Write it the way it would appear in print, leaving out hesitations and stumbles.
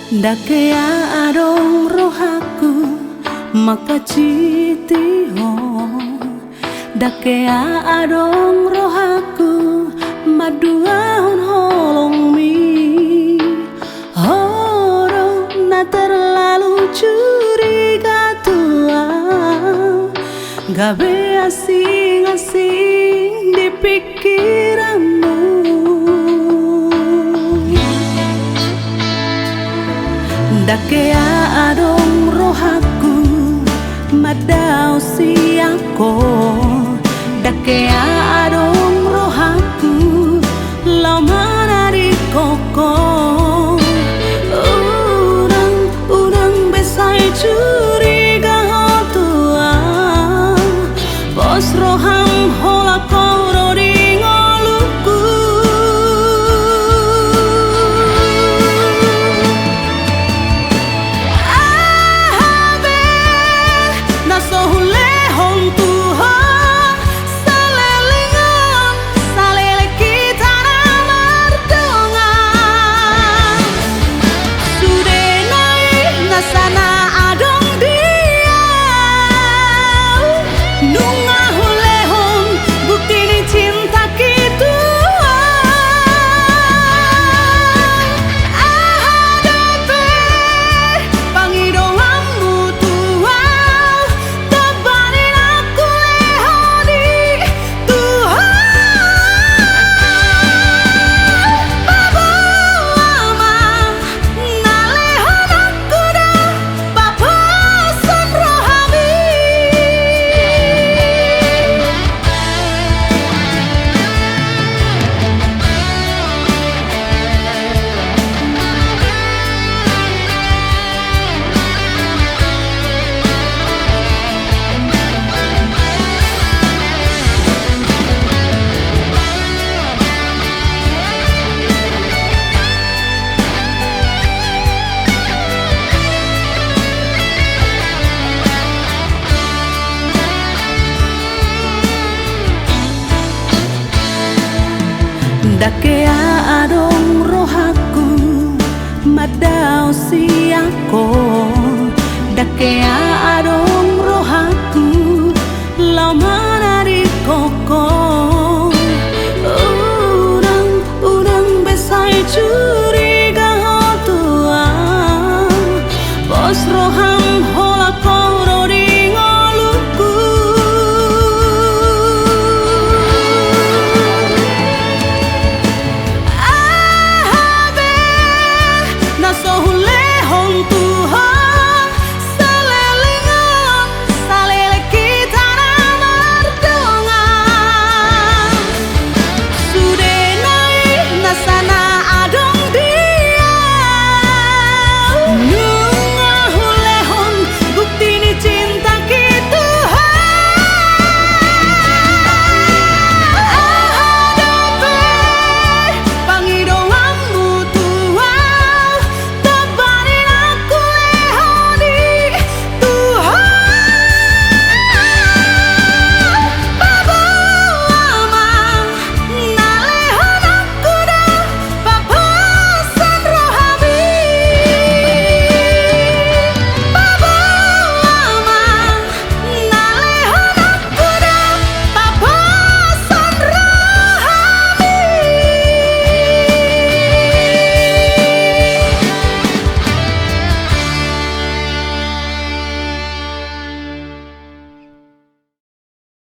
Dakea adong rohaku makaciti ho. Dakea adong rohaku maduahon holong mi. Horo na terlalu curiga tua, gabe asing-asing di pikiranmu. Dakea adong rohaku madao siako. Dakea adong rohaku lamana di koko. Udang besai curiga hotua, bos roham hola koro di ngoluku. Dakea adong rohaku madao siako. Dakea